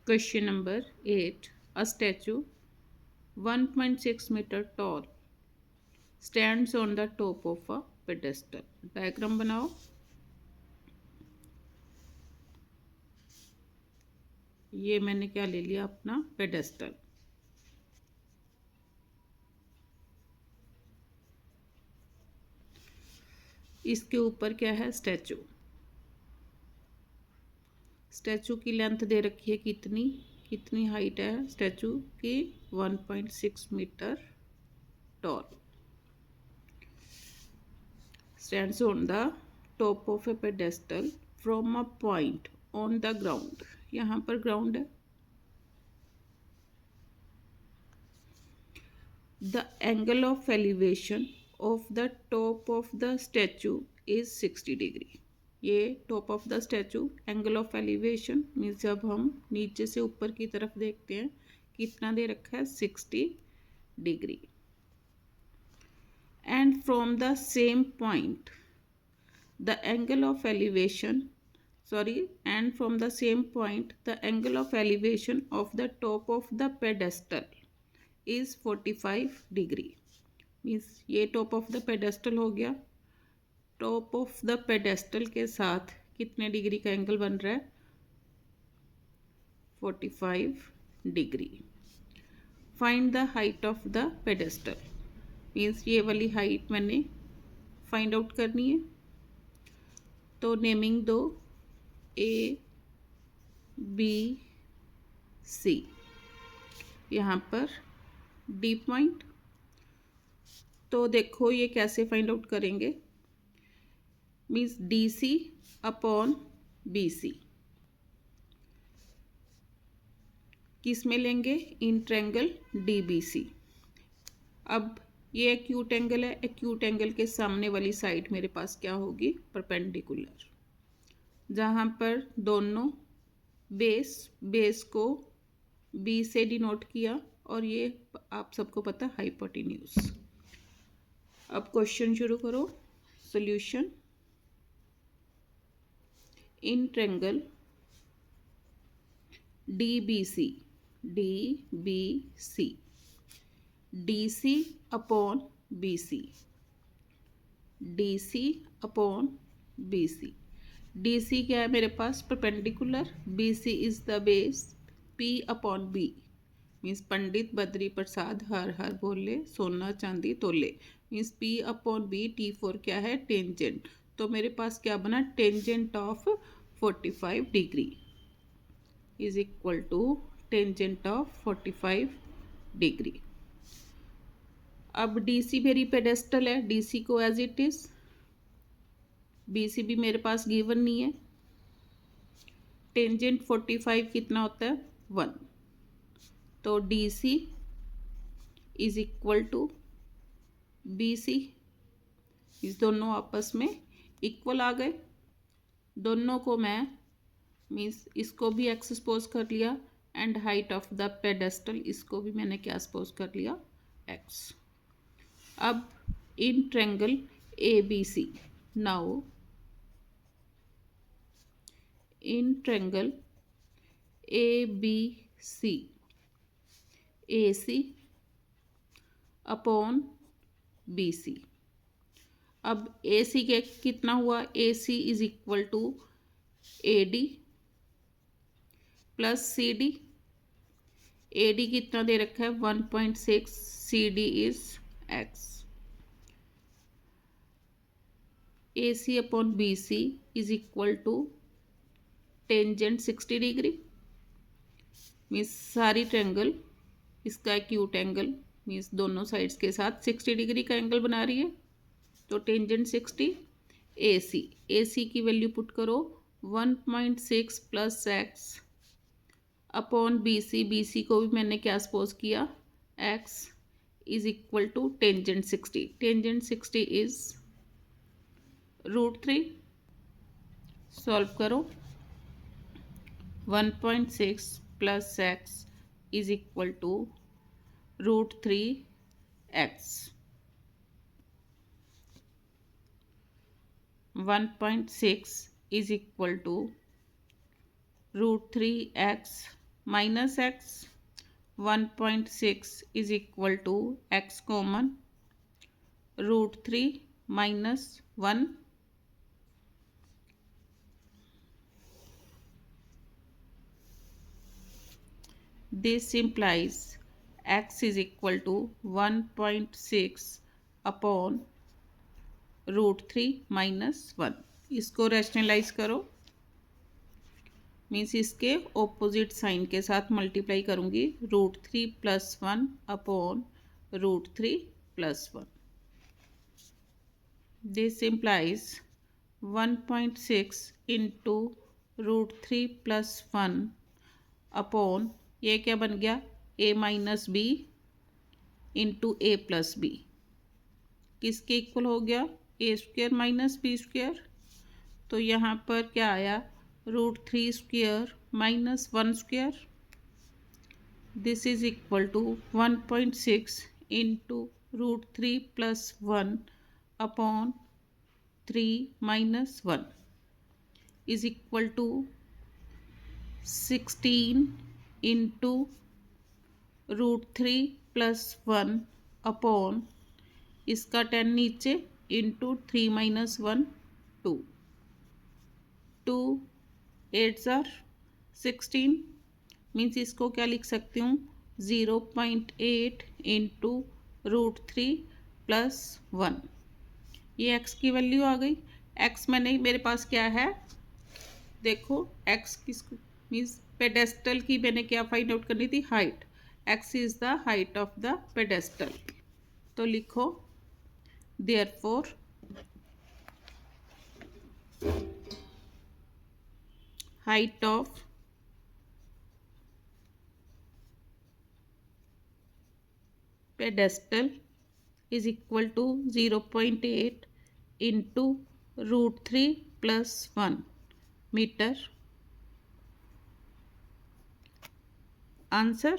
Question number 8. A statue 1.6 meter tall stands on the top of a pedestal. Diagram बनाओ। ये मैंने क्या ले लिया अपना पेडेस्टल। इसके ऊपर क्या है स्टैचू। स्टैचू की लेंथ दे रखी है कितनी कितनी हाइट है स्टैचू की 1.6 metre tall. Stands on the top of a pedestal from a point on the ground। यहाँ पर ग्राउंड है। The angle of elevation of the top of the statue is 60 degree. ये top of the statue angle of elevation means जब हम नीचे से ऊपर की तरफ देखते हैं कितना दे रखा है 60 degree. And from the same point the angle of elevation and from the same point the angle of elevation of the top of the pedestal is 45 degree. Means ये टॉप ऑफ द पेडेस्टल हो गया। Top of the pedestal के साथ कितने degree का angle बन रहा है 45 degree. Find the height of the pedestal means ये वाली हाइट मैंने फाइंड आउट करनी है। तो नेमिंग दो ए बी सी। यहाँ पर डी पॉइंट। तो देखो ये कैसे फाइंड आउट करेंगे means D C upon B C किस में लेंगे in triangle D B C. अब ये एक्यूट एंगल है। एक्यूट एंगल के सामने वाली साइड मेरे पास क्या होगी परपेंडिकुलर। जहाँ पर दोनों बेस को बी से डिनोट किया और ये आप सबको पता हाइपोटेन्यूज। अब क्वेश्चन शुरू करो। Solution. In triangle D B C D C upon B C D C क्या है मेरे पास perpendicular. B C is the base. P upon B means Pandit Badri Prasad हर हर बोले सोना चांदी तोले means P upon B. T for क्या है टेंजेंट। तो मेरे पास क्या बना tangent of 45 degree is equal to tangent of 45 degree. अब डी सी मेरी पेडेस्टल है। डी सी को as it is. B C भी मेरे पास गिवन नहीं है। टेंजेंट 45 कितना होता है 1। तो D C is equal to B C. इस दोनों आपस में इक्वल आ गए। दोनों को मैं मीन्स इसको भी एक्स सपोज कर लिया and height of the pedestal इसको भी मैंने क्या सपोज कर लिया एक्स। अब in triangle A B C now in triangle A B C A C upon B C. अब ए सी के कितना हुआ A C is equal to A D plus C D. A D कितना दे रखा है 1.6। C D is X. A C upon B C is equal to tangent 60 degree means सारी triangle इसका एक्यूट एंगल मीन्स दोनों sides के साथ 60 degree का एंगल बना रही है। तो टेंजेंट 60। ए सी की वैल्यू पुट करो 1.6 plus x upon B C को भी मैंने क्या सपोज किया x is equal to tangent 60। Tangent 60 is √3। Solve करो 1.6 plus x is equal to √3x। 1.6 is equal to √3x minus x 1.6 is equal to x common √3 minus 1 this implies x is equal to 1.6 upon √3 minus 1। इसको rationalise करो, means इसके opposite sign के साथ multiply करूंगी। √3 + 1 upon √3 + 1। This implies 1.6 into √3 + 1 upon ये क्या बन गया a - b इंटू a+b किसके इक्वल हो गया a² - b²। तो यहाँ पर क्या आया √3² minus 1²। This is equal to 1.6 into √3 + 1 upon 3 minus 1 is equal to 16 into √3 + 1 upon इसका 10 नीचे इंटू 3 माइनस 1 2 2 8 * 16 मीन्स इसको क्या लिख सकती हूँ 0.8 इंटू √3 + 1। ये x की वैल्यू आ गई। x मैंने मेरे पास क्या है देखो x किसको मीन्स पेडेस्टल की मैंने क्या फाइंड आउट करनी थी height. x is the height of the pedestal. तो लिखो therefore height of pedestal is equal to 0.8 into √3 + 1 meter। Answer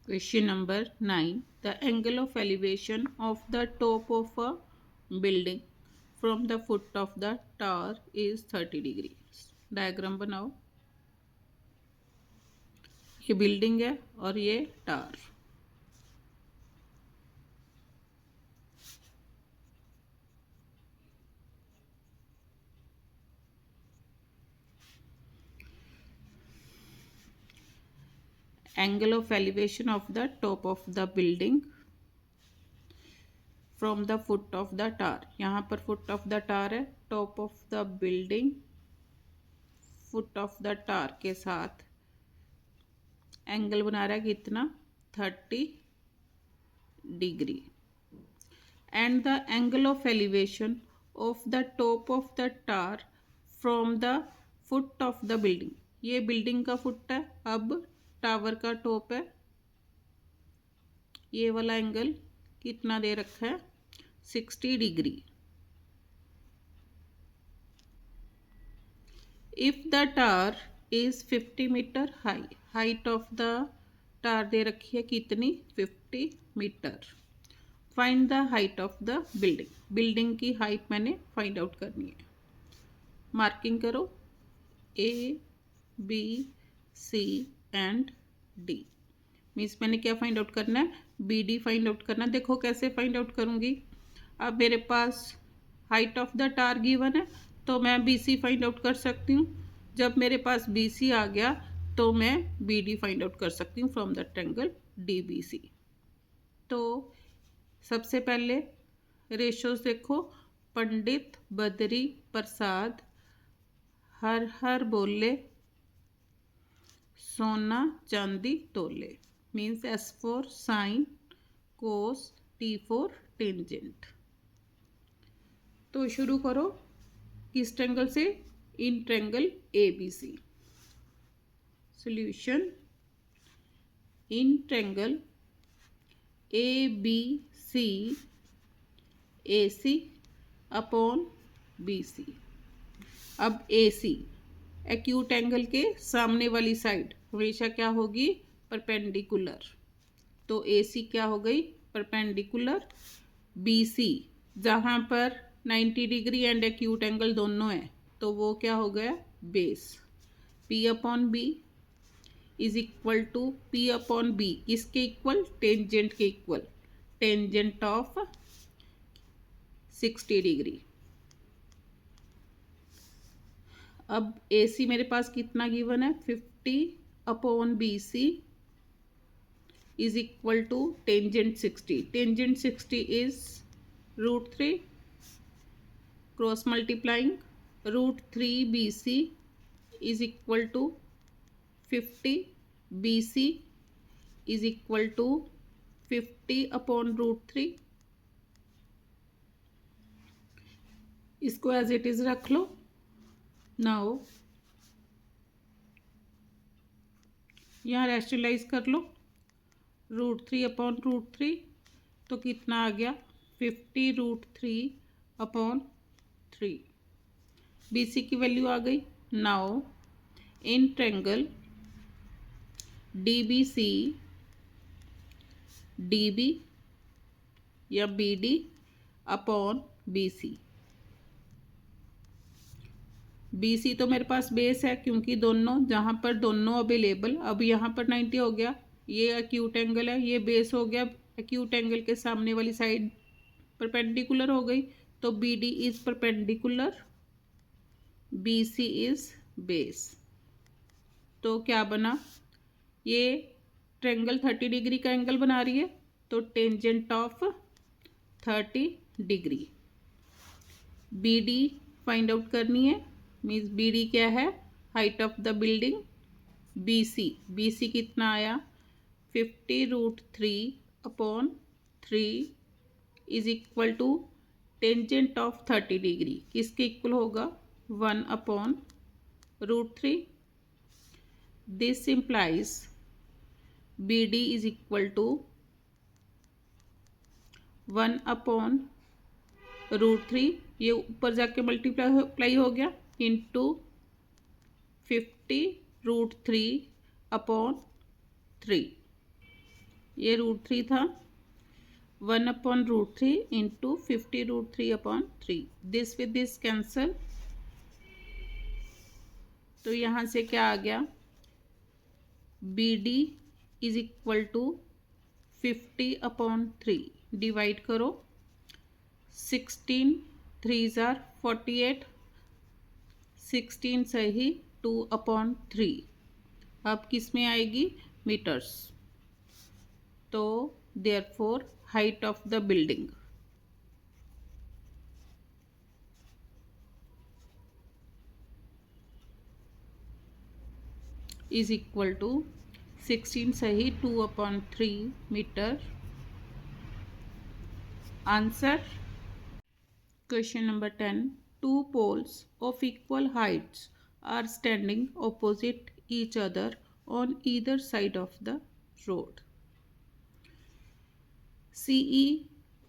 question number 9। The angle of elevation of the top of a building from the foot of the tower is 30 degrees। Diagram बनाओ। ये building है और ये tower. Angle of elevation of the top of the building from the foot of the tower. यहाँ पर foot of the tower है, top of the building foot of the tower के साथ एंगल बना रहा है कितना 30 degree. And the angle of elevation of the top of the tower from the foot of the building. ये building का foot है, अब टावर का टॉप है। ये वाला एंगल कितना दे रखा है 60 degree. If the tower is 50 metre high, height of the tower दे रखी है कितनी 50 metre. Find the height of the building. Building की हाइट मैंने फाइंड आउट करनी है। मार्किंग करो A B C and D। Means मैंने क्या फाइंड आउट करना है BD फाइंड आउट करना है। देखो कैसे फाइंड आउट करूँगी। अब मेरे पास height of the tower given है तो मैं BC फाइंड आउट कर सकती हूँ। जब मेरे पास BC आ गया तो मैं BD फाइंड आउट कर सकती हूँ फ्रॉम द ट्रायंगल DBC। तो सबसे पहले रेशोज देखो, पंडित बद्री प्रसाद हर हर बोले सोना चांदी तोले। Means S for sine cos T for tangent. तो शुरू करो किस ट्रायंगल से in triangle ABC। Solution in triangle ABC AC upon BC। अब AC एक्यूट एंगल के सामने वाली साइड हमेशा क्या होगी परपेंडिकुलर। तो AC क्या हो गई परपेंडिकुलर। BC जहाँ पर 90 डिग्री एंड एक्यूट एंगल दोनों है तो वो क्या हो गया base. P upon B is equal to P upon B, किसके इक्वल? टेंजेंट के इक्वल, टेंजेंट ऑफ 60 डिग्री। अब AC मेरे पास कितना गिवन है? 50 upon BC is equal to tangent 60। Tangent 60 is √3 cross multiplying √3 BC is equal to 50 BC is equal to 50 upon √3। इसको as it is रख लो। Now यहाँ rationalise कर लो, √3 अपॉन √3 तो कितना आ गया? 50 √3 अपॉन 3। BC की वैल्यू आ गई। Now in triangle DBC DB या BD अपॉन BC। BC तो मेरे पास बेस है क्योंकि दोनों, जहाँ पर दोनों अवेलेबल, अब यहाँ पर 90 हो गया, ये एक्यूट एंगल है, ये बेस हो गया, एक्यूट एंगल के सामने वाली साइड परपेंडिकुलर हो गई, तो BD is perpendicular, BC is base. तो क्या बना? ये ट्रायंगल 30 डिग्री का एंगल बना रही है, तो tangent of 30 degree. BD find out करनी है, मीन्स BD क्या है? Height of the building. BC कितना आया? 50 √3 upon 3 is equal to tangent of 30 degree, किसके इक्वल होगा? 1 upon √3। This implies BD is equal to 1 upon √3, ये ऊपर जाके मल्टीप्लाई हो गया, इंटू 50 √3 अपॉन 3। ये √3 था, 1 upon √3 into 50 √3 upon 3। This with this cancel, तो यहाँ से क्या आ गया? BD is equal to 50 upon 3, divide करो, 16 3 जार 48, 16 सही 2 अपॉन 3। अब किस में आएगी? मीटर्स। तो therefore height of the building is equal to 16 सही 2 upon 3 metre. Answer question number 10। Two poles of equal heights are standing opposite each other on either side of the road. CE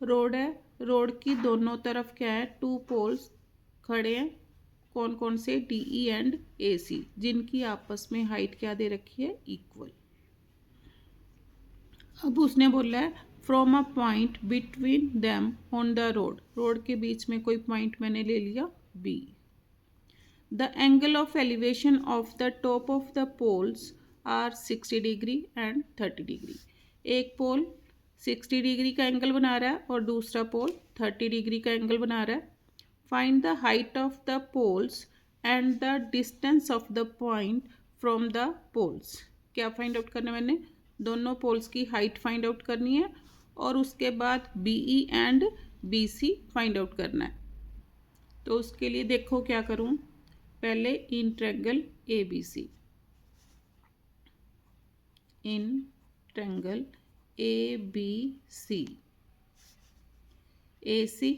road है, road की दोनों तरफ क्या है? 2 poles खड़े हैं, कौन कौन से? DE एंड AC, जिनकी आपस में हाइट क्या दे रखी है? इक्वल। अब उसने बोला है from a point between them on the road, road के बीच में कोई पॉइंट मैंने ले लिया B। The angle of elevation of the top of the poles are 60 degree and 30 degree. एक पोल 60 डिग्री का एंगल बना रहा है और दूसरा पोल 30 डिग्री का एंगल बना रहा है। Find the height of the poles and the distance of the point from the poles. क्या फाइंड आउट करना है? मैंने दोनों पोल्स की हाइट फाइंड आउट करनी है और उसके बाद BE and BC find out करना है। तो उसके लिए देखो क्या करूं, पहले in triangle ABC, in triangle ABC AC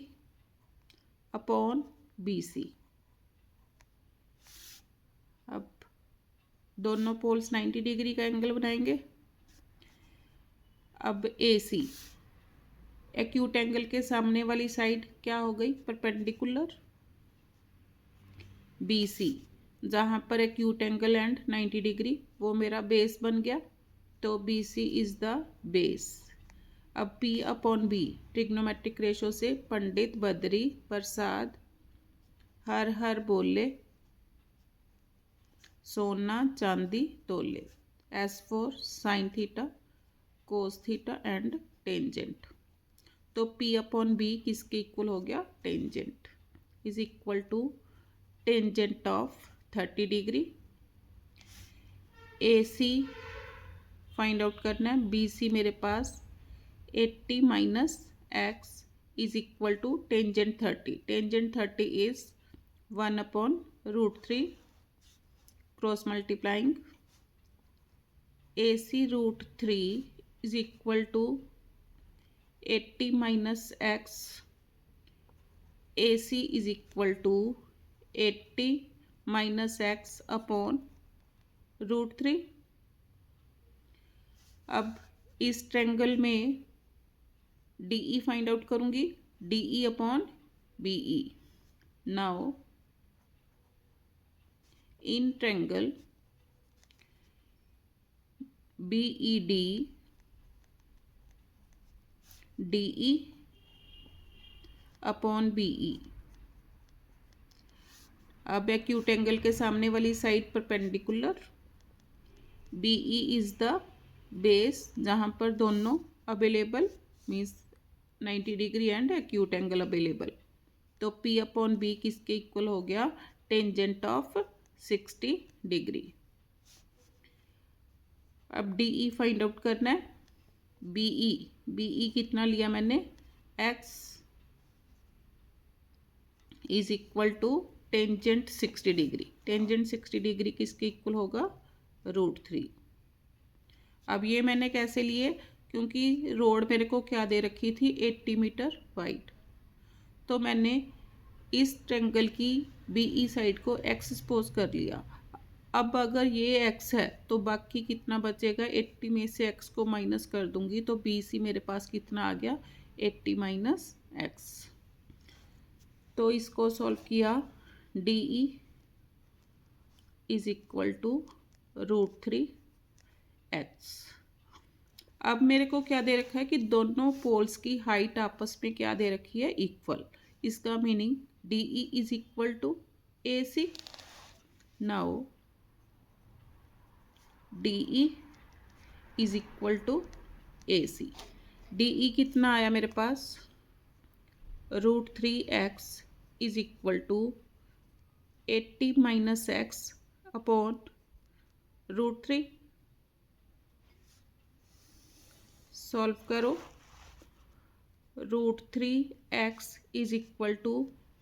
upon BC। अब दोनों पोल्स 90 डिग्री का एंगल बनाएंगे। अब AC एक्यूट एंगल के सामने वाली साइड क्या हो गई? परपेंडिकुलर। BC जहाँ पर एक्यूट एंगल एंड 90 डिग्री, वो मेरा बेस बन गया, तो BC इज द बेस। अब P upon B trigonometric ratio से पंडित बद्री प्रसाद हर हर बोले सोना चांदी तोले। S for sine theta, cos theta and tangent. तो P अपॉन बी किसके इक्वल हो गया? Tangent is equal to tangent of 30 degree. AC find out करना है। BC मेरे पास 80 minus x is equal to tangent 30। Tangent 30 is 1 upon √3 cross multiplying AC √3 is equal to 80 minus x. AC is equal to 80 minus x upon √3। अब इस triangle में DE find out करूंगी। DE upon BE। Now in triangle BED DE upon BE। अब acute angle के सामने वाली side perpendicular. BE is the base जहाँ पर दोनों available means 90 degree and acute angle available. तो P अपॉन बी किसके इक्वल हो गया? Tangent of 60 degree. अब DE फाइंड आउट करना है। BE कितना लिया मैंने? X is equal to tangent 60 degree. Tangent 60 degree किसके इक्वल होगा? √3। अब ये मैंने कैसे लिए? क्योंकि रोड मेरे को क्या दे रखी थी? 80 मीटर वाइड। तो मैंने इस ट्रेंगल की BE साइड को x सपोज कर लिया। अब अगर ये x है तो बाकी कितना बचेगा? 80 में से x को माइनस कर दूंगी तो BC मेरे पास कितना आ गया? 80 माइनस x। तो इसको सॉल्व किया। DE is equal to √3 x। अब मेरे को क्या दे रखा है कि दोनों पोल्स की हाइट आपस में क्या दे रखी है? इक्वल। इसका meaning DE is equal to AC। Now DE is equal to AC। DE कितना आया मेरे पास? √3x is equal to 80 minus x upon √3। Solve करो। √3x is equal to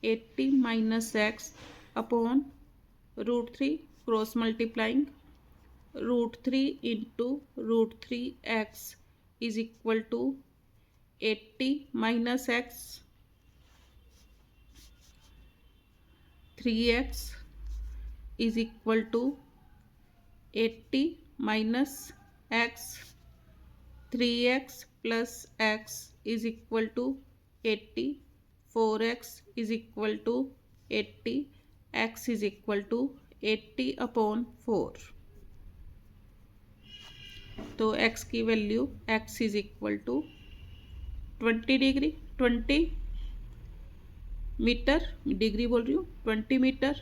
80 minus x upon √3 cross multiplying √3 into √3x is equal to 80 minus x। 3x is equal to 80 minus x। 3x plus x is equal to 80। 4x is equal to 80। x is equal to 80 upon 4। तो x की value x is equal to 20 degree 20 metre, degree बोल रही हूँ, 20 metre.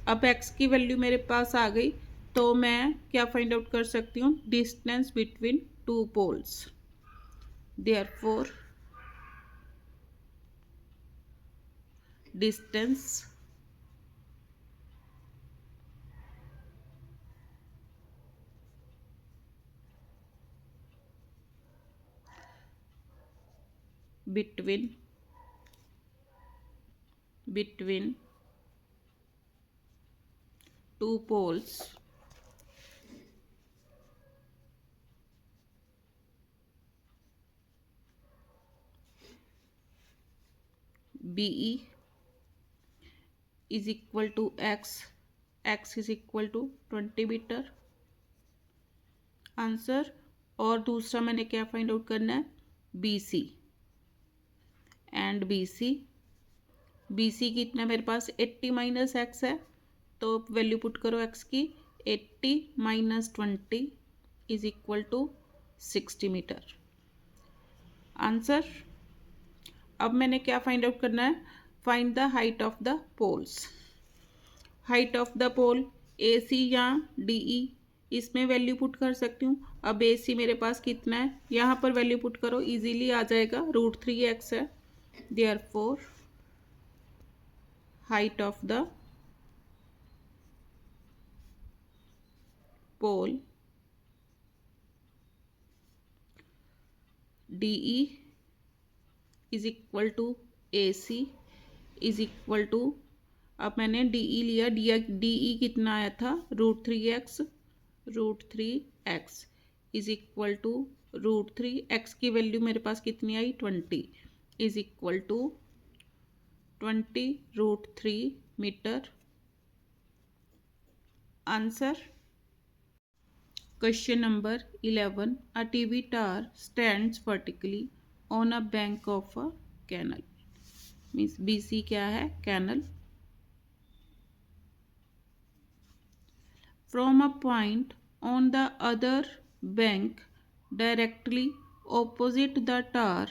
अब x की value मेरे पास आ गई तो मैं क्या फाइंड आउट कर सकती हूँ? Distance between two poles. Therefore distance between two poles BE is equal to x is equal to 20 metre answer. और दूसरा मैंने क्या फाइंड आउट करना है? BC एंड BC कितना मेरे पास? 80 माइनस एक्स है तो वैल्यू पुट करो x की। 80 minus 20 is equal to 60 metre answer. अब मैंने क्या फाइंड आउट करना है? Find the height of the poles. Height of the pole A C या डी ई, इसमें वैल्यू पुट कर सकती हूँ। अब ए सी मेरे पास कितना है, यहाँ पर वैल्यू पुट करो, इजीली आ जाएगा, √3x है। Therefore height of the pole D E is equal to A C is equal to, अब मैंने डी ई लिया, डी ई कितना आया था, √3x, √3x is equal to √3x की वैल्यू मेरे पास कितनी आई, 20 is equal to 20√3 metre. Answer question number 11, a TV tower stands vertically on a bank of a canal, means BC क्या है, canal. From a point on the other bank directly opposite the tower,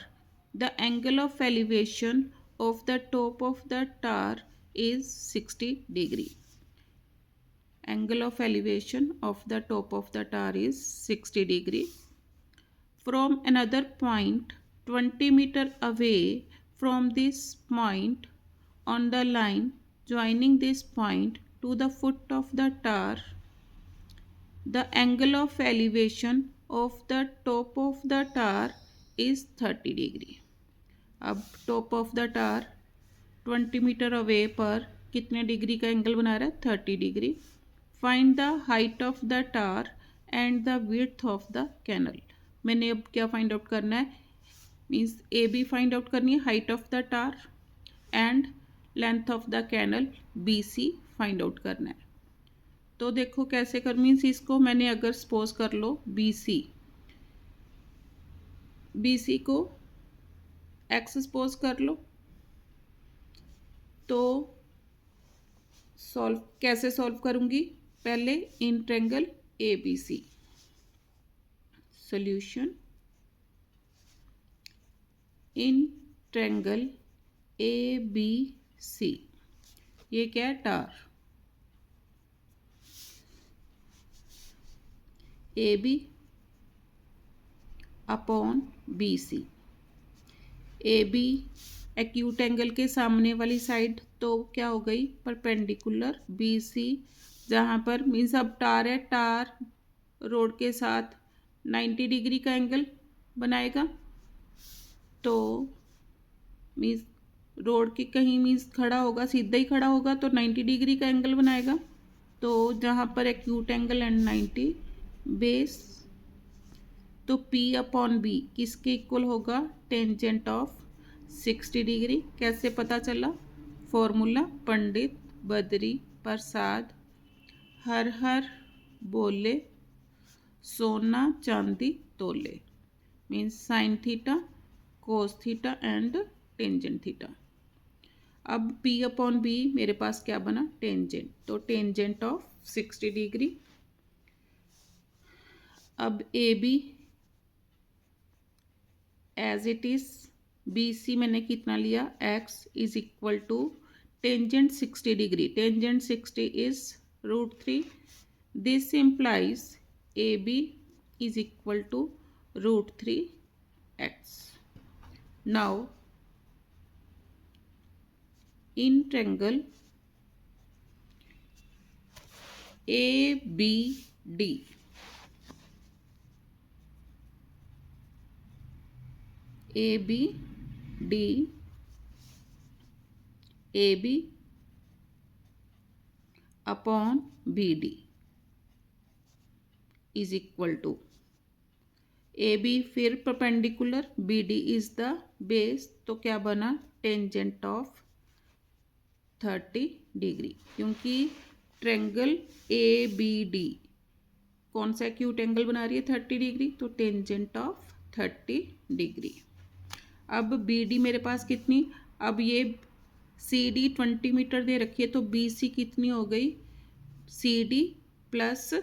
the angle of elevation of the top of the tower is 60 degree. Angle of elevation of the top of the tower is 60 degree. From another point 20 meter away from this point on the line joining this point to the foot of the tower, the angle of elevation of the top of the tower is 30 degree. अब top of the tower 20 metre away पर कितने degree का angle बना रहा है, 30 degree. Find the height of the tower and the width of the canal. मैंने अब क्या फाइंड आउट करना है, means A B find out करनी है, height of the tower and length of the canal B C find out करना है। तो देखो कैसे कर, मीन्स इसको मैंने अगर सपोज कर लो बी सी को एक्स सपोज कर लो, तो कैसे सॉल्व करूंगी, पहले in triangle A B C, solution in triangle A B C, ये क्या है, tower, A B upon B C. A B acute angle के सामने वाली साइड तो क्या हो गई, परपेंडिकुलर। बी सी जहाँ पर मीन्स अब टार है, टार रोड के साथ 90 डिग्री का एंगल बनाएगा, तो मीन्स रोड के कहीं मीन्स खड़ा होगा, सीधा ही खड़ा होगा तो 90 डिग्री का एंगल बनाएगा। तो जहाँ पर एक्यूट एंगल एंड 90 बेस, तो P अपॉन बी किसके इक्वल होगा, टेंजेंट ऑफ 60 डिग्री। कैसे पता चला, फॉर्मूला पंडित बद्री प्रसाद हर हर बोले सोना चांदी तोले, means sign theta cos theta and tangent theta. अब P अपॉन बी मेरे पास क्या बना, टेंजेंट, तो टेंजेंट ऑफ 60 डिग्री। अब A B as it is, B C मैंने कितना लिया, x is equal to tangent 60 degree, tangent 60 is √3, this implies A B is equal to √3x। Now in triangle A B D, A B D, A B upon B D is equal to, A B फिर perpendicular, B D is the base, तो क्या बना, tangent of 30 degree, क्योंकि triangle A B D कौन सा acute angle बना रही है, 30 डिग्री, तो टेंजेंट ऑफ 30 डिग्री। अब बी डी मेरे पास कितनी, अब ये सी डी 20 मीटर दे रखी है, तो बी सी कितनी हो गई, सी डी प्लस,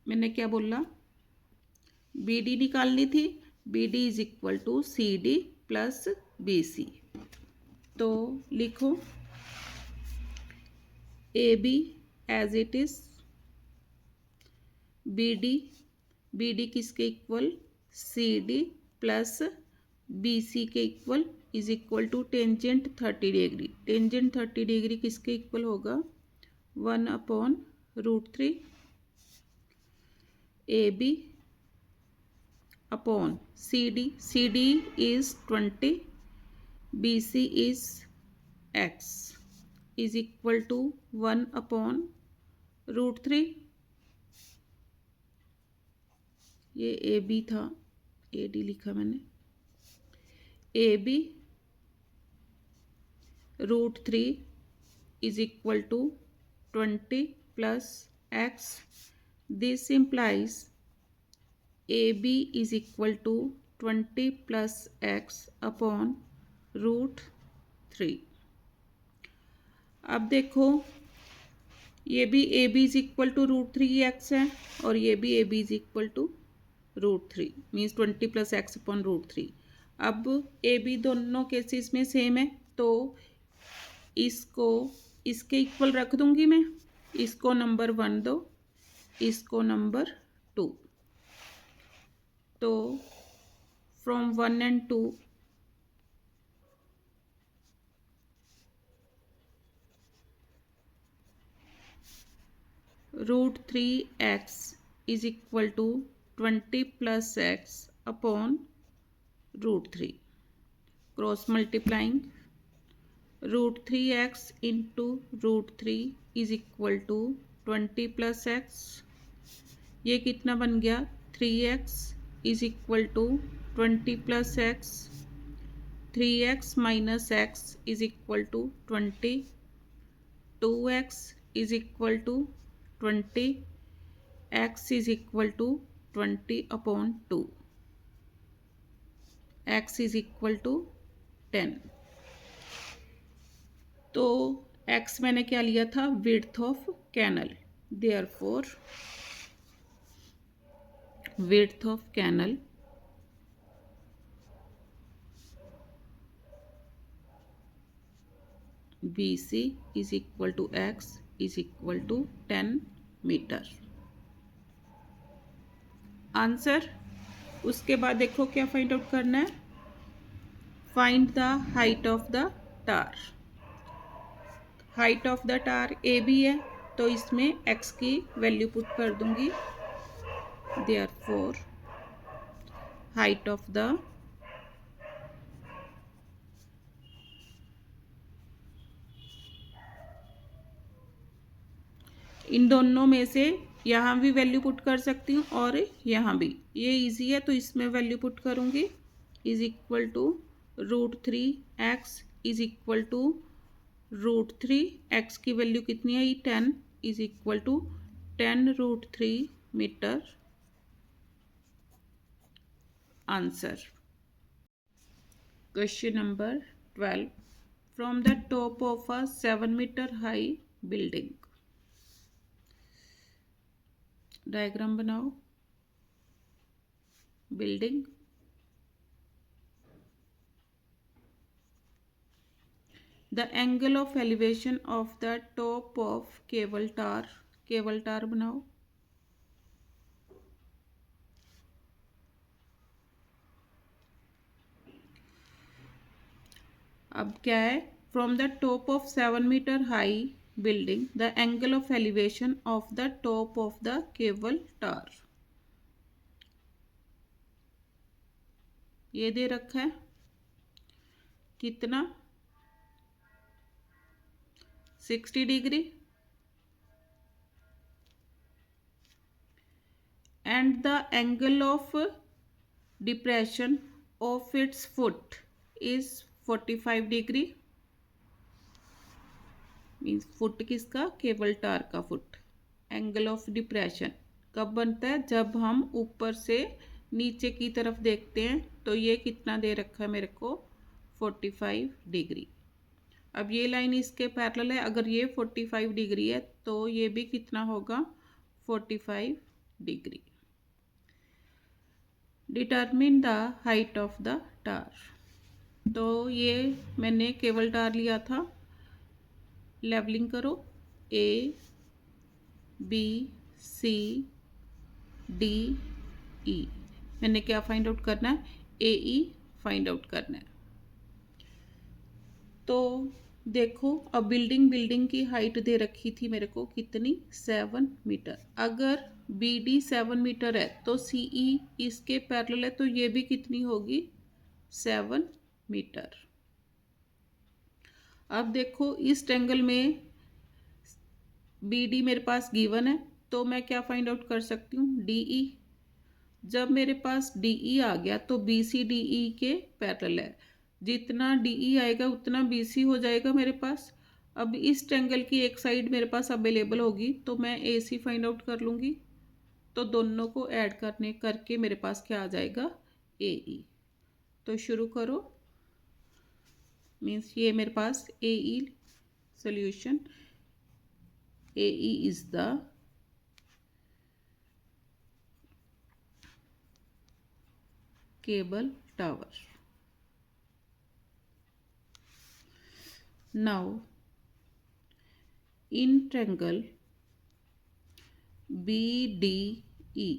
मैंने क्या बोला, बी डी निकालनी थी, B D is equal to C D plus B C. तो लिखो A B as it is, B D किसके equal, C D plus B C के equal is equal to tangent 30 degree. Tangent 30 degree किसके equal होगा, 1/√3 A B upon C D is 20, B C is x is equal to 1/√3। ये A B था, A D लिखा मैंने, A B √3 is equal to 20 plus x। This implies A B is equal to 20 plus x upon √3। अब देखो ये भी A B is equal to √3x है और ये भी A B is equal to √3 means 20 plus x upon √3। अब A B दोनों केसेस में सेम है तो इसको इसके इक्वल रख दूंगी मैं, इसको नंबर 1 दो, इसको नंबर 2, तो from 1 and 2 √3x is equal to 20 plus x upon √3. Cross multiplying, √3x into √3 is equal to 20 plus x. ये कितना बन गया, 3x is equal to 20 plus x. 3x minus x is equal to 20. 2x is equal to 20, x is equal to 20 upon 2, x is equal to 10। तो x मैंने क्या लिया था, width of canal, therefore width of canal BC is equal to x is equal to 10 metre. Answer. उसके बाद देखो क्या find out करना है, find the height of the tower. Height of the tower A B है तो इसमें x की वैल्यू पुट कर दूंगी, देयरफॉर हाइट ऑफ द इन दोनों में से यहाँ भी वैल्यू पुट कर सकती हूँ और यहाँ भी, ये इजी है तो इसमें वैल्यू पुट करूँगी, is equal to √3x is equal to √3, x की वैल्यू कितनी है, 10 is equal to 10√3 metre. Answer. Question number 12, from the top of a 7 metre high building. Diagram बनाओ, building, the angle of elevation of the top of cable tower. Cable tower बनाओ, अब क्या है, from the top of 7 metre high building the angle of elevation of the top of the cable tower. ये दे रखा है कितना, 60 degree, and the angle of depression of its foot is 45 degree. Means foot किसका, cable tower का foot. Angle of depression कब बनता है, जब हम ऊपर से नीचे की तरफ देखते हैं, तो ये कितना दे रखा है मेरे को, 45 डिग्री। अब ये लाइन इसके पैरेलल है, अगर ये 45 डिग्री है तो ये भी कितना होगा, 45 degree. Determine the height of the tower. तो ये मैंने केबल टार लिया था, लेवलिंग करो, A B C D E। मैंने क्या फाइंड आउट करना है? ए ई फाइंड आउट करना है। तो देखो अब बिल्डिंग की हाइट दे रखी थी मेरे को कितनी? 7 मीटर। अगर बी डी 7 मीटर है तो सी ई इसके पैरेलल है, तो ये भी कितनी होगी? 7 मीटर। अब देखो इस ट्रायंगल में बी डी मेरे पास गिवन है, तो मैं क्या फाइंड आउट कर सकती हूँ? D E. जब मेरे पास डी ई आ गया तो बी सी डी ई के पैरेलल है, जितना डी ई आएगा उतना बी सी हो जाएगा मेरे पास। अब इस ट्रायंगल की एक साइड मेरे पास अवेलेबल होगी तो मैं ए सी फाइंड आउट कर लूँगी, तो दोनों को ऐड करके मेरे पास क्या आ जाएगा? ए ई। तो शुरू करो। मीन्स ये मेरे पास A E solution. A E is the cable tower. Now in triangle BDE,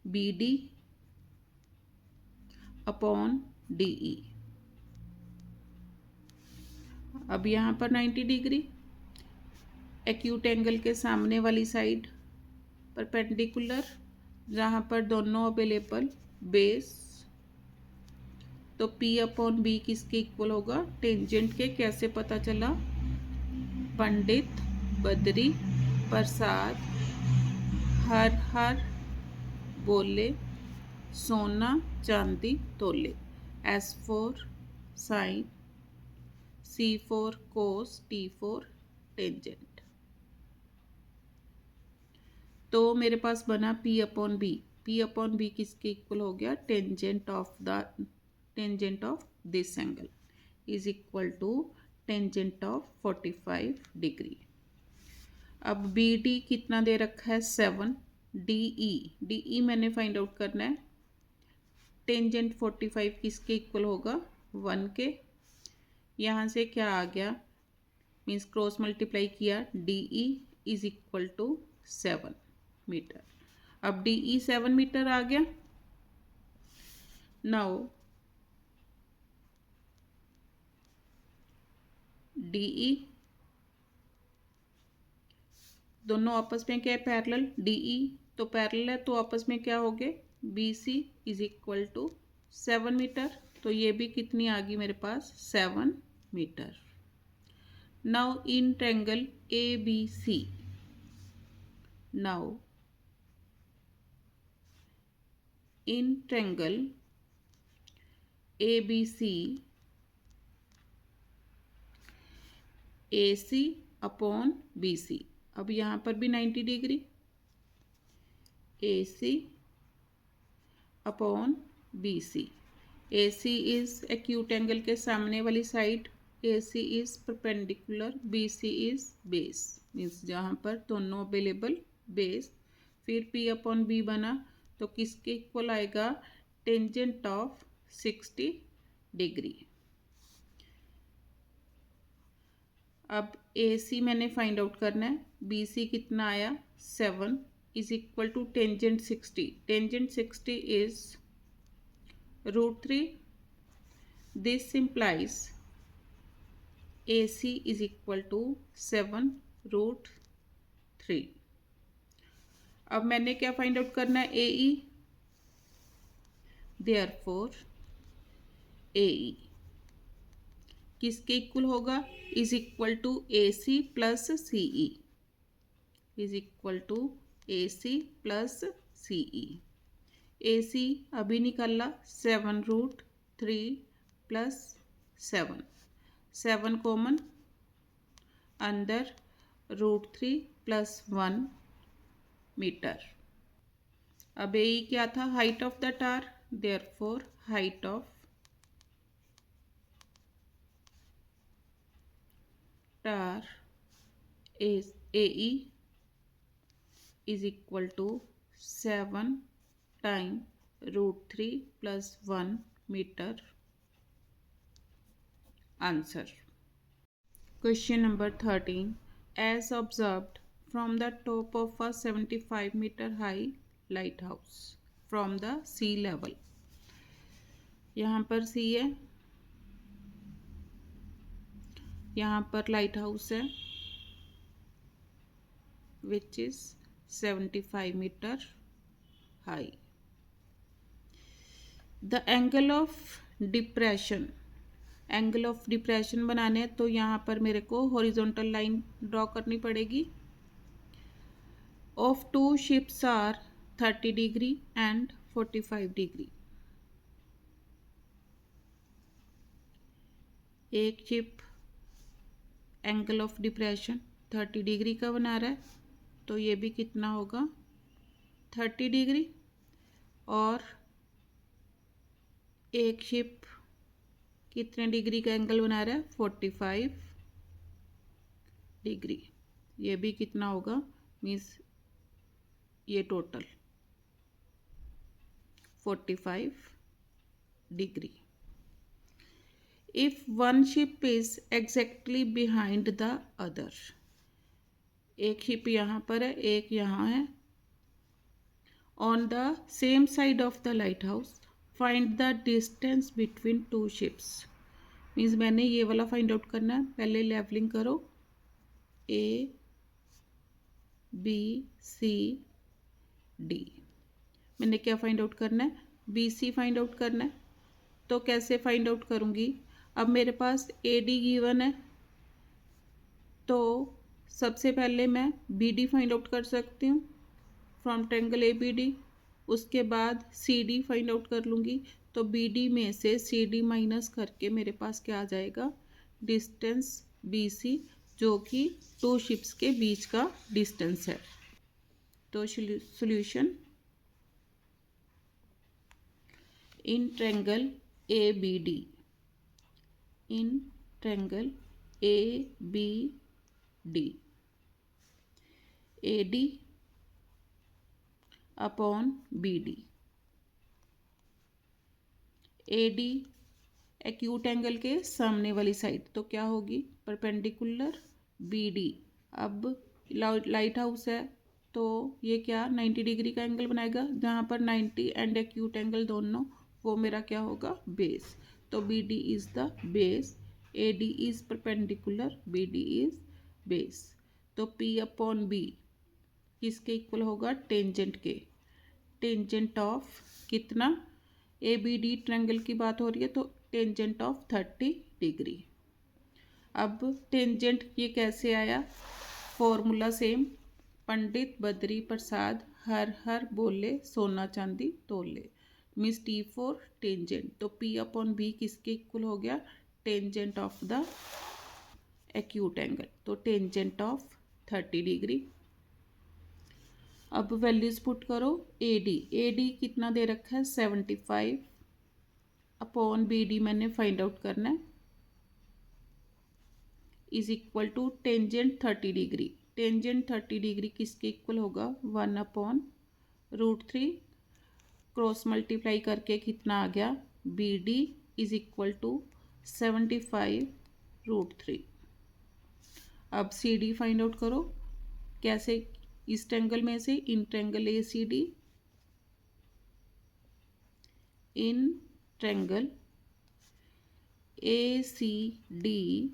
BD upon DE। अब यहाँ पर 90 डिग्री एक्यूट एंगल के सामने वाली साइड परपेंडिकुलर, जहाँ पर दोनों अवेलेबल बेस, तो P अपॉन बी किसके इक्वल होगा? टेंजेंट के। कैसे पता चला? पंडित, बद्री, प्रसाद, हर हर बोले, सोना चांदी तोले। S4 साइन, C4 कोस, T4 टेंजेंट। तो मेरे पास बना P upon B. P upon B किसके इक्वल हो गया? Tangent of this angle is equal to tangent of 45 degree. अब बी डी कितना दे रखा है? 7। डी ई मैंने फाइंड आउट करना है। टेंजेंट 45 किसके इक्वल होगा? 1 के। यहाँ से क्या आ गया? मीन्स क्रॉस मल्टीप्लाई किया, D E is equal to 7 metre. अब डी ई 7 मीटर आ गया। नाउ डी ई दोनों आपस में क्या है? पैरेलल। डी ई तो पैरेलल है, तो आपस में क्या हो गए? B C is equal to 7 metre. तो ये भी कितनी आ गई मेरे पास? 7 metre. Now in triangle A B C, now in triangle A B C, A C upon B C. अब यहाँ पर भी 90 degree, A C upon B C. A C is acute angle के सामने वाली side, A C is perpendicular, B C is base. Means जहाँ पर दोनों अवेलेबल बेस। फिर पी अपॉन बी बना तो किसके इक्वल आएगा? Tangent of 60 degree. अब ए सी मैंने फाइंड आउट करना है। बी सी कितना आया? 7 is equal to tangent 60। Tangent 60 is √3। This implies AC is equal to 7√3। अब मैंने क्या फाइंड आउट करना है? AE। देयरफॉर AE किसके इक्वल होगा? Is equal to AC plus CE, is equal to AC plus CE। AC अभी निकाला 7√3 plus 7 common, अंदर √3 प्लस 1 मीटर। अब ए क्या था? Height of the tower. Therefore height of tower is AE is equal to 7 time √3 plus 1 metre. Answer. Question number 13. As observed from the top of a 75-meter high lighthouse from the sea level. यहाँ पर सी है, यहाँ पर light house है which is 75 meter high. The angle of depression, angle of depression बनाने हैं तो यहाँ पर मेरे को हॉरिजॉन्टल लाइन ड्रॉ करनी पड़ेगी. Of two ships are 30 degree and 45 degree. एक ship angle of depression 30 degree का बना रहा है तो ये भी कितना होगा 30 डिग्री. और एक शिप कितने डिग्री का एंगल बना रहा है 45 डिग्री. ये भी कितना होगा मीन्स ये total 45 degree. If one ship is exactly behind the other, एक शिप यहाँ पर है एक यहाँ है. On the same side of the light house find the distance between two ships. Means मैंने ये वाला फाइंड आउट करना है. पहले लेवलिंग करो ए बी सी डी. मैंने क्या फाइंड आउट करना है बी सी फाइंड आउट करना है. तो कैसे फाइंड आउट करूँगी. अब मेरे पास ए डी गिवन है तो सबसे पहले मैं बी डी फाइंड आउट कर सकती हूँ from triangle A B D. उसके बाद सी डी फाइंड आउट कर लूँगी. तो बी डी में से सी डी माइनस करके मेरे पास क्या आ जाएगा डिस्टेंस बी सी, जो कि टू शिप्स के बीच का डिस्टेंस है. तो solution in triangle A B D, in triangle A B D, A D upon B D. A D acute angle के सामने वाली साइड तो क्या होगी परपेंडिकुलर बी डी. अब लाइट हाउस है तो ये क्या 90 डिग्री का एंगल बनाएगा, जहाँ पर 90 एंड एक्यूट एंगल दोनों वो मेरा क्या होगा बेस. तो B D is the base, A D is perpendicular, B D is base. तो पी अपॉन बी किसके इक्वल होगा टेंजेंट के. टेंजेंट ऑफ कितना ए बी डी ट्रायंगल की बात हो रही है तो टेंजेंट ऑफ 30 डिग्री. अब टेंजेंट ये कैसे आया फॉर्मूला सेम. पंडित बद्री प्रसाद हर हर बोले सोना चांदी तोले. Means T for tangent. तो पी अपॉन बी किसके इक्वल हो गया tangent of the acute angle. तो टेंजेंट ऑफ 30 डिग्री. अब वैल्यूज पुट करो ए डी कितना दे रखा है 75 अपॉन बी डी मैंने फाइंड आउट करना है is equal to tangent 30 degree. Tangent 30 degree किसके इक्वल होगा 1 अपॉन √3 क्रॉस मल्टीप्लाई करके कितना आ गया B D is equal to 75 √3. अब सी डी फाइंड आउट करो. कैसे इस ट्रायंगल में से in triangle A C D, in triangle A C D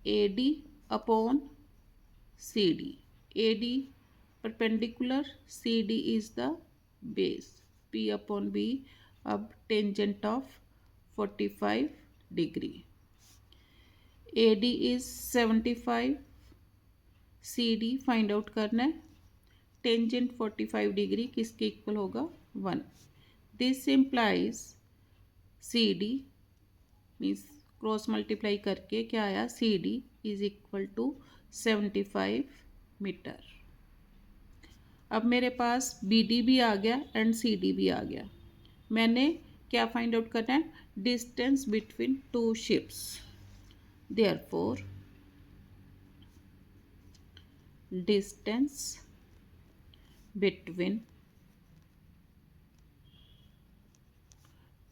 A D upon C D. A D perpendicular, C D is the base, P upon B. अब tangent of 45 degree. A D is 75, C D find out करना है. Tangent 45 degree किसके equal होगा 1. This implies C D means cross multiply करके क्या आया C D is equal to 75 metre. अब मेरे पास बी डी भी आ गया एंड सी डी भी आ गया. मैंने क्या फाइंड आउट करना है distance between two ships. Therefore distance between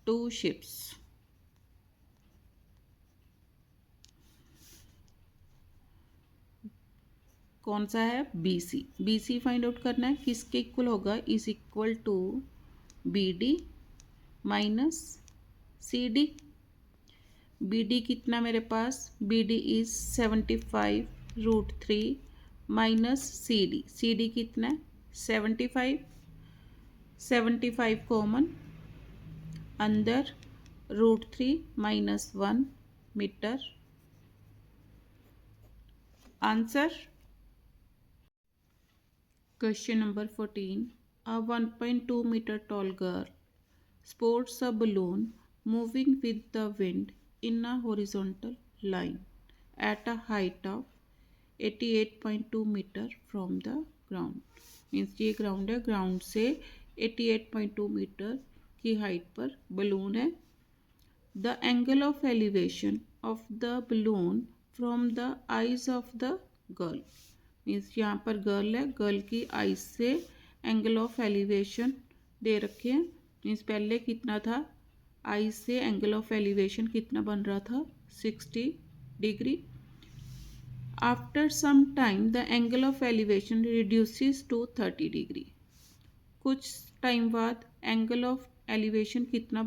two ships कौन सा है, B C. B C find out करना है, किसके इक्वल होगा, is equal to B D minus C D. B D कितना मेरे पास, B D is 75√3 minus C D कितना है 75, 75 कॉमन, अंदर √3 minus 1 metre. Answer question number 14, a 1.2 meter tall girl sports a balloon moving with the wind in a horizontal line at a height of 88.2 meter from the ground। Means ये ground है, ground से 88.2 metre की height पर balloon है। The angle of elevation of the balloon from the eyes of the girl. Means यहाँ पर girl है, girl की आइज से एंगल ऑफ एलिवेशन दे रखे हैं। मीन्स पहले कितना था, आइज से एंगल ऑफ एलिवेशन कितना बन रहा था 60 degree. After some time the angle of elevation reduces to 30 degree. कुछ टाइम बाद एंगल ऑफ एलिवेशन कितना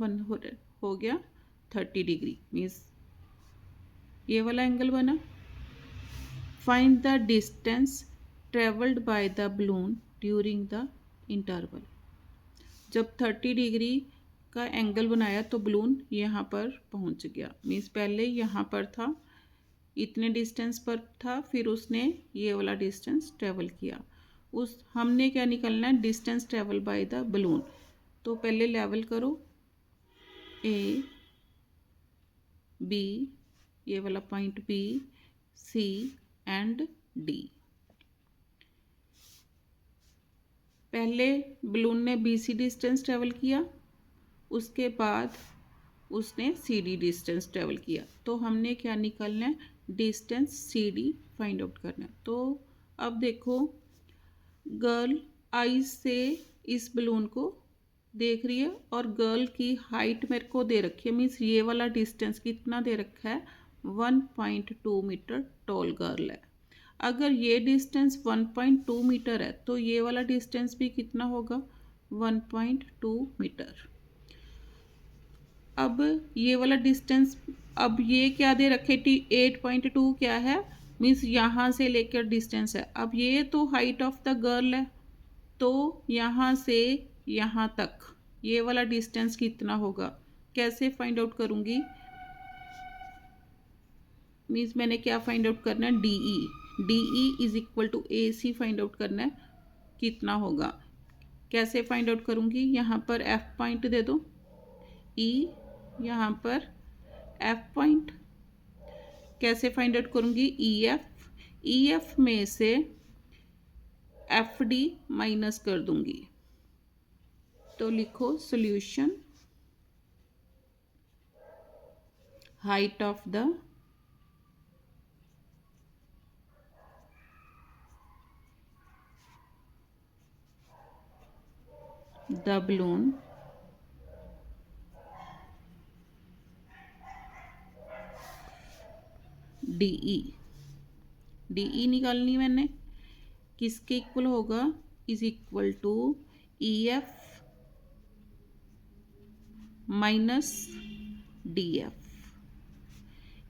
हो गया 30 डिग्री। मीन्स ये वाला एंगल बना। Find the distance travelled by the balloon during the interval. जब 30 डिग्री का एंगल बनाया तो बलून यहाँ पर पहुँच गया। मीन्स पहले यहाँ पर था, इतने डिस्टेंस पर था, फिर उसने ये वाला डिस्टेंस ट्रेवल किया। हमने क्या निकलना है, distance travel by the balloon. तो पहले लेवल करो, ए बी, ये वाला point B, C and D. पहले बलून ने बी सी डिस्टेंस ट्रेवल किया, उसके बाद उसने सी डी डिस्टेंस ट्रेवल किया। तो हमने क्या निकालना है, distance C D find out करना है। तो अब देखो, गर्ल आइज से इस बलून को देख रही है और गर्ल की हाइट मेरे को दे रखी है। मीन्स ये वाला डिस्टेंस कितना दे रखा है, 1.2 मीटर टॉल गर्ल है। अगर ये डिस्टेंस 1.2 मीटर है तो ये वाला डिस्टेंस भी कितना होगा, 1.2 मीटर। अब ये वाला डिस्टेंस, अब ये क्या दे रखे, 8.2 क्या है, मीन्स यहाँ से लेकर डिस्टेंस है। अब ये तो हाइट ऑफ द गर्ल है, तो यहाँ से यहाँ तक ये वाला डिस्टेंस कितना होगा, कैसे फाइंड आउट करूँगी। मीन्स मैंने क्या फाइंड आउट करना है, D is equal to A C find out करना है, कितना होगा। कैसे फाइंड आउट करूँगी, यहाँ पर एफ पॉइंट दे दो, ई यहाँ पर एफ पॉइंट। कैसे फाइंड आउट करूँगी, ई एफ में से एफ डी माइनस कर दूँगी। तो लिखो solution, height of the balloon D E निकालनी मैंने, किसके इक्वल होगा, is equal to E F minus D F.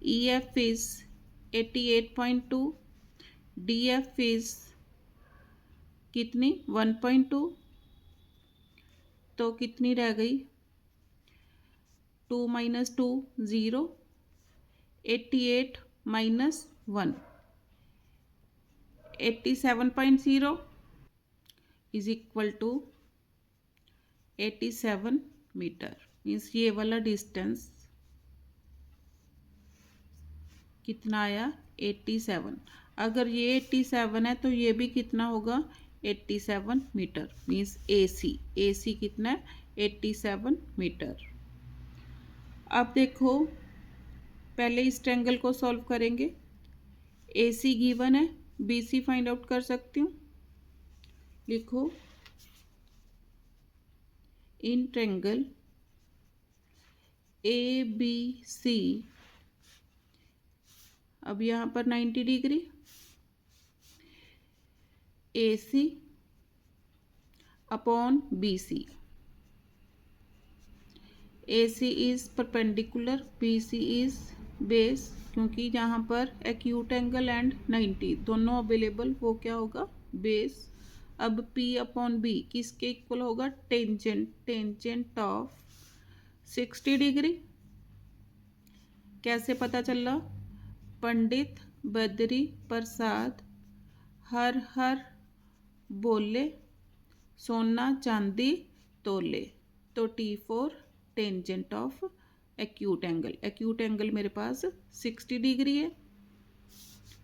E F is 88.2, D F is कितनी 1.2, तो कितनी रह गई, 2 - 2 0, 88 - 1 87.0 is equal to 87 metre. Means ये वाला डिस्टेंस कितना आया, 87। अगर ये 87 है तो ये भी कितना होगा, 87 मीटर। मीन्स ए सी कितना है, 87 मीटर। अब देखो, पहले इस ट्रायंगल को सॉल्व करेंगे। ए सी गिवन है, बी सी फाइंड आउट कर सकती हूँ। लिखो, इन ट्रायंगल ए बी सी, अब यहाँ पर 90 degree, AC upon BC. AC is perpendicular, BC is base, क्योंकि यहाँ पर एक्यूट एंगल एंड 90 दोनों अवेलेबल, वो क्या होगा, बेस। अब P अपॉन B किसके इक्वल होगा, टेंजेंट ऑफ 60 डिग्री। कैसे पता चल रहा, पंडित बद्री प्रसाद हर हर बोले, सोना चांदी तोले। तो T4 tangent of acute angle, acute angle मेरे पास 60 डिग्री है,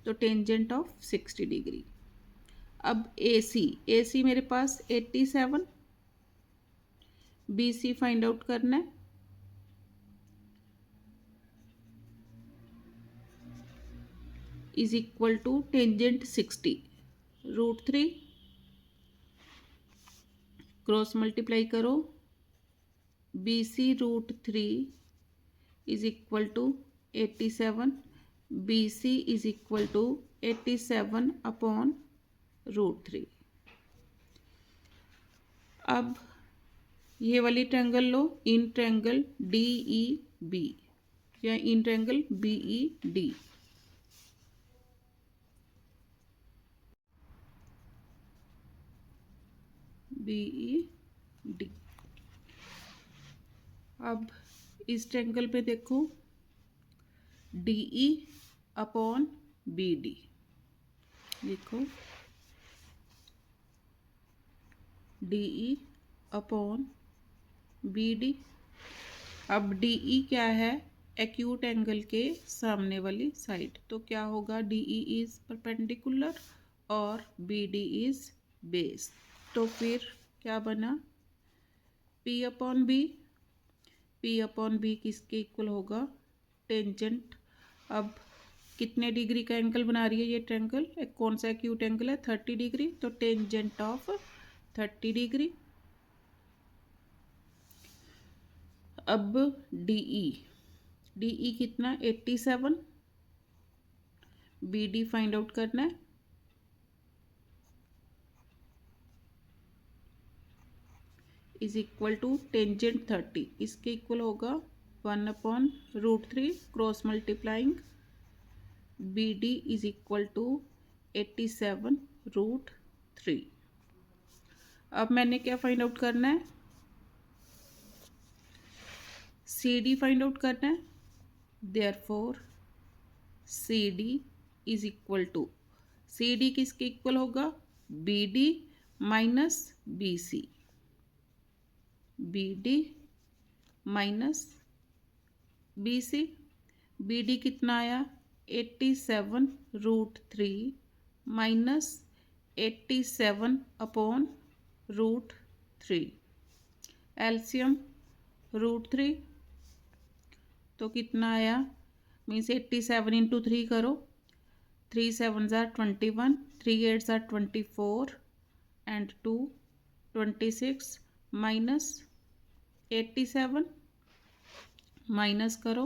तो टेंजेंट ऑफ 60 डिग्री। अब AC मेरे पास 87, BC फाइंड आउट करना है। Is equal to tangent 60 √3, cross multiply करो, BC √3 is equal to 87, BC is equal to 87 upon √3। अब ये वाली ट्रायंगल लो, इन ट्रायंगल DEB या इन ट्रायंगल BED। BED। अब इस ट्रायंगल पे देखो, DE अपॉन BD लिखो, DE अपॉन BD। अब DE क्या है, एक्यूट एंगल के सामने वाली साइड, तो क्या होगा, DE इज परपेंडिकुलर और BD इज बेस। तो फिर क्या बना, P अपॉन B किसके इक्वल होगा, टेंजेंट। अब कितने डिग्री का एंगल बना रही है ये ट्रायंगल, कौन सा एक्यूट एंगल है, 30 डिग्री, तो टेंजेंट ऑफ 30 डिग्री। अब DE कितना, 87, BD फाइंड आउट करना है। इज इक्वल टू टेंजेंट 30, इसके इक्वल होगा 1 upon √3, cross multiplying, BD is equal to 87 √3। अब मैंने क्या फाइंड आउट करना है, CD फाइंड आउट करना है। Therefore CD is equal to, CD किसके इक्वल होगा, BD minus BC, BD minus BC। BD कितना आया, 87 √3 माइनस 87 अपॉन √3, एलसीएम √3, तो कितना आया, मीन्स 87 इंटू 3 करो, 3 7 21, 3 8 24 एंड 2 26, माइनस 87, माइनस करो,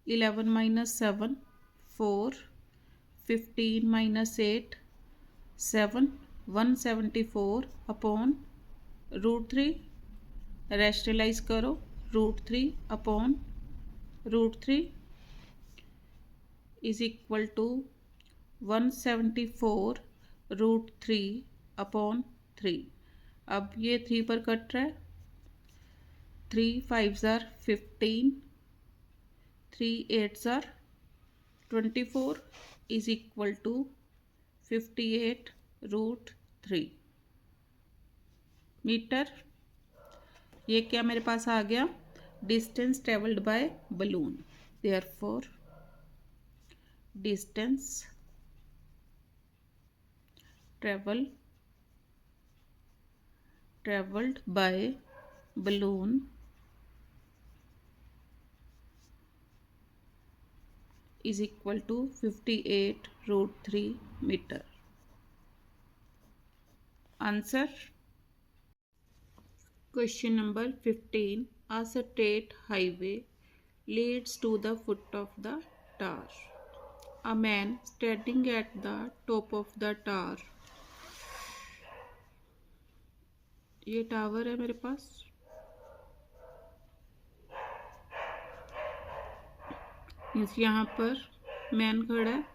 11 माइनस 7 4, 15 माइनस 8 7, 174 अपॉन √3, रैशनलाइज करो, √3 upon √3 is equal to 174 √3 upon 3। अब ये 3 पर कट रहा है, 3 5 15, 3 8 24 इज इक्वल टू 58 √3 मीटर। ये क्या मेरे पास आ गया, distance travelled by balloon. Therefore distance travelled by balloon is equal to 58 √3 meter. Answer. Question number 15. A straight highway leads to the foot of the tower. A man standing at the top of the tower ये tower है मेरे पास, means यहाँ पर man खड़ा है।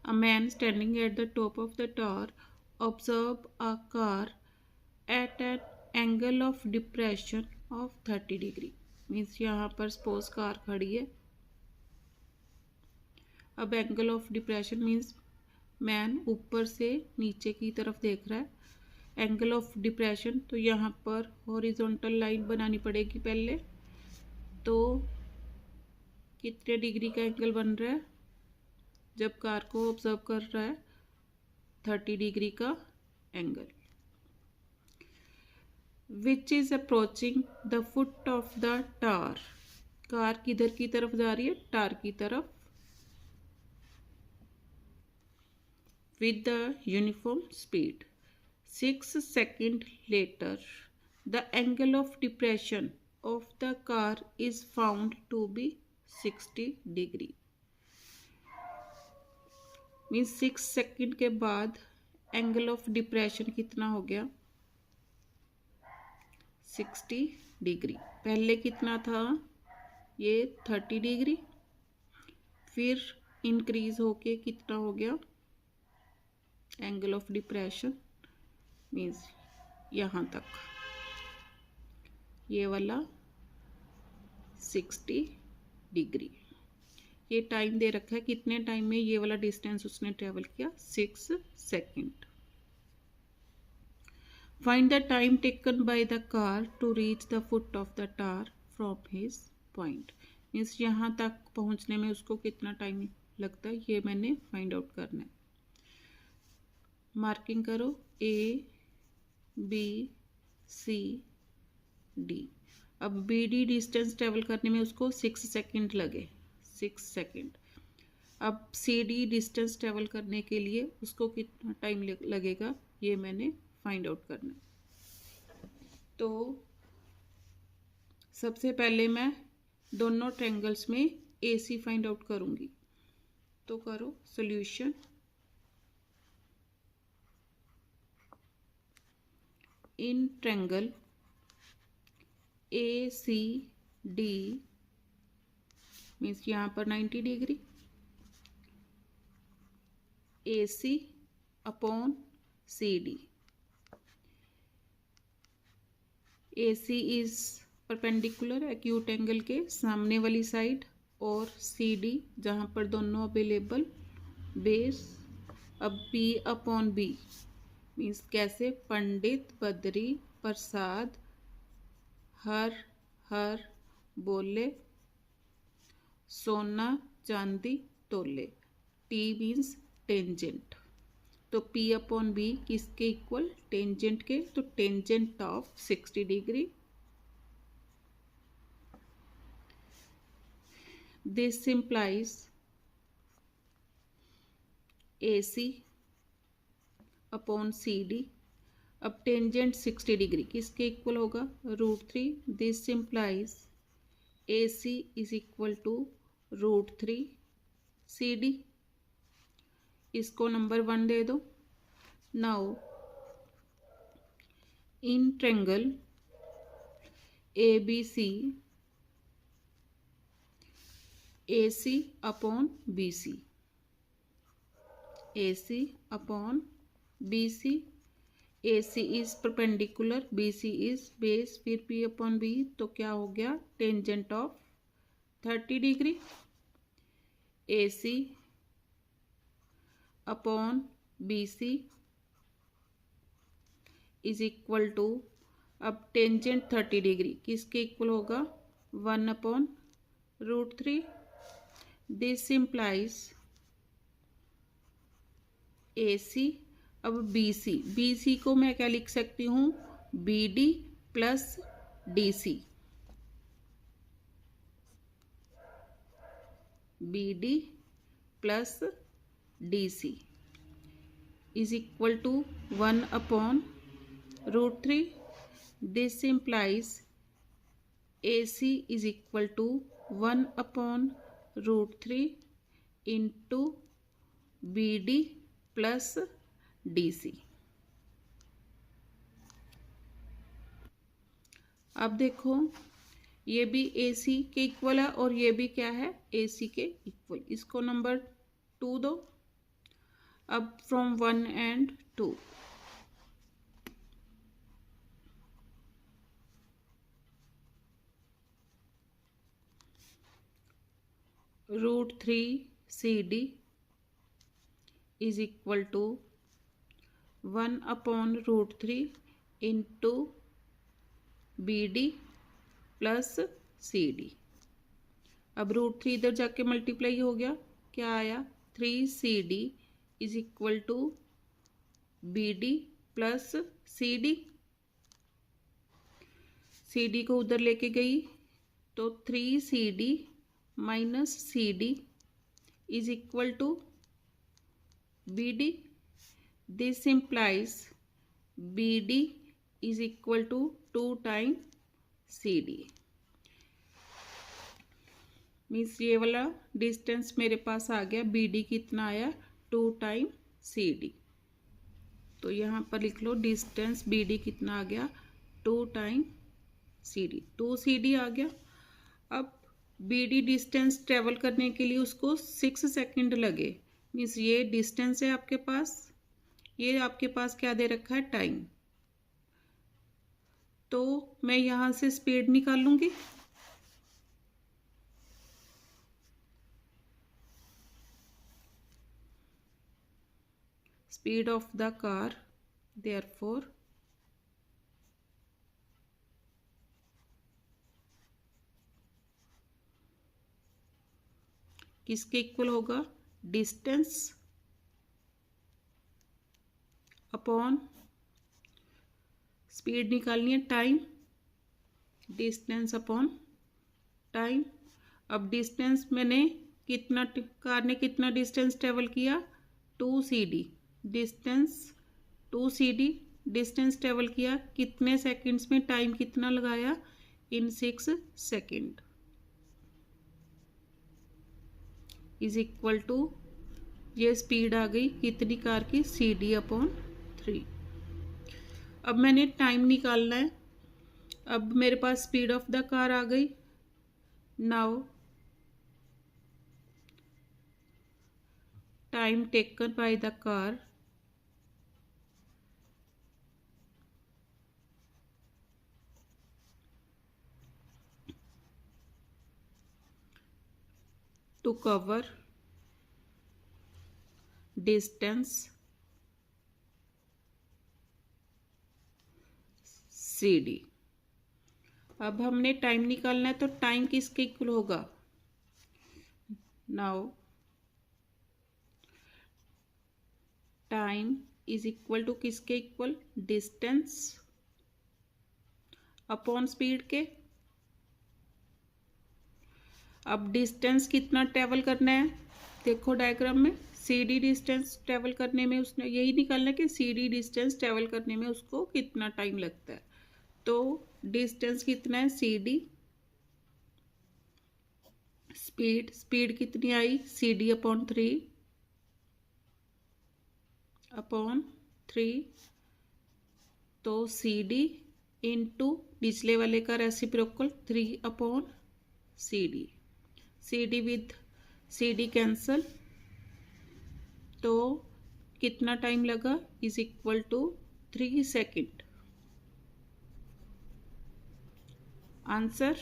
A man standing at the top of the tower observe a car at an angle of depression of 30 degree. Means यहाँ पर suppose car खड़ी है। अब angle of depression means man ऊपर से नीचे की तरफ देख रहा है। एंगल ऑफ डिप्रेशन तो यहाँ पर हॉरिजॉन्टल लाइन बनानी पड़ेगी पहले। तो कितने डिग्री का एंगल बन रहा है जब कार को ऑब्जर्व कर रहा है? 30 डिग्री का angle. Which is approaching the foot of the tower. Car किधर की तरफ जा रही है? टावर की तरफ। With the uniform speed. 6 second later the angle of depression of the car is found to be 60 degree. Means 6 second के बाद एंगल ऑफ डिप्रेशन कितना हो गया? 60 डिग्री। पहले कितना था? ये 30 डिग्री, फिर इंक्रीज होके कितना हो गया एंगल ऑफ डिप्रेशन? मीन्स यहाँ तक, ये वाला 60 डिग्री। ये टाइम दे रखा है, कितने टाइम में ये वाला डिस्टेंस उसने ट्रेवल किया? 6 second. Find the time taken by the car to reach the foot of the tower from his point. Means यहाँ तक पहुँचने में उसको कितना टाइम लगता है, ये मैंने फाइंड आउट करना है। मार्किंग करो A B C D। अब BD डिस्टेंस ट्रेवल करने में उसको 6 सेकेंड लगे, 6 सेकेंड। अब CD डिस्टेंस ट्रेवल करने के लिए उसको कितना टाइम लगेगा, ये मैंने फाइंड आउट करना है। तो सबसे पहले मैं दोनों ट्रायंगल्स में AC फाइंड आउट करूँगी। तो करो solution. In triangle ACD means यहाँ पर 90 degree, AC upon CD। AC is perpendicular acute angle के सामने वाली साइड, और CD जहाँ पर दोनों अवेलेबल बेस। अब P अपॉन B मीन्स कैसे? पंडित बद्री प्रसाद हर हर बोले, सोना चांदी तोले। T means tangent. तो P अपॉन B किसके इक्वल? टेंजेंट के। तो tangent of 60 degree. This implies AC upon CD। अब टेंजेंट 60 डिग्री किसके इक्वल होगा? √3। This implies AC is equal to √3 CD। इसको नंबर 1 दे दो। Now in triangle ABC AC upon BC, AC upon BC। AC is perpendicular, BC is base, फिर P upon B। तो क्या हो गया? Tangent of 30 degree. AC upon BC is equal to, अब tangent 30 degree किसके equal होगा? 1 upon √3। This implies AC। अब BC को मैं क्या लिख सकती हूँ? BD plus DC। BD plus DC is equal to 1 upon √3। This implies AC is equal to 1 upon √3 into BD plus DC। अब देखो ये भी AC के इक्वल है और ये भी क्या है, AC के इक्वल। इसको नंबर 2 दो। अब from 1 and 2, √3 CD is equal to 1/√3 into BD plus CD। अब √3 इधर जाके मल्टीप्लाई हो गया, क्या आया, 3CD is equal to BD plus CD। CD को उधर लेके गई तो 3CD minus CD is equal to BD। This implies BD is equal to 2 time CD। Means ये वाला डिस्टेंस मेरे पास आ गया, BD कितना आया, 2 टाइम CD। तो यहाँ पर लिख लो डिस्टेंस BD कितना आ गया, 2 टाइम CD। 2 CD आ गया। अब BD डिस्टेंस ट्रेवल करने के लिए उसको 6 सेकंड लगे। मीन्स ये डिस्टेंस है आपके पास, ये आपके पास क्या दे रखा है, टाइम। तो मैं यहाँ से स्पीड निकाल लूँगी। Speed of the car, therefore किसके इक्वल होगा, डिस्टेंस अपॉन स्पीड निकालनी है, टाइम, डिस्टेंस अपॉन टाइम। अब डिस्टेंस मैंने कितना, कार ने कितना डिस्टेंस ट्रेवल किया, 2CD। Distance 2CD distance travel किया कितने सेकंड्स में, टाइम कितना लगाया, इन 6 सेकंड इज इक्वल टू, ये स्पीड आ गई कितनी कार की, CD/3। अब मैंने टाइम निकालना है। अब मेरे पास स्पीड ऑफ द कार आ गई। Now time taken by the car to cover distance CD। अब हमने टाइम निकालना है, तो टाइम किसके इक्वल होगा, now time is equal to किसके इक्वल, डिस्टेंस अपॉन स्पीड के। अब डिस्टेंस कितना ट्रेवल करना है, देखो डायग्राम में, CD डिस्टेंस ट्रेवल करने में उसने यही निकालना है कि CD डिस्टेंस ट्रेवल करने में उसको कितना टाइम लगता है। तो डिस्टेंस कितना है, CD, स्पीड कितनी आई, CD/3 अपॉन 3। तो CD इंटू निचले वाले का reciprocal 3/CD। CD with CD cancel, तो कितना टाइम लगा, is equal to 3 second. Answer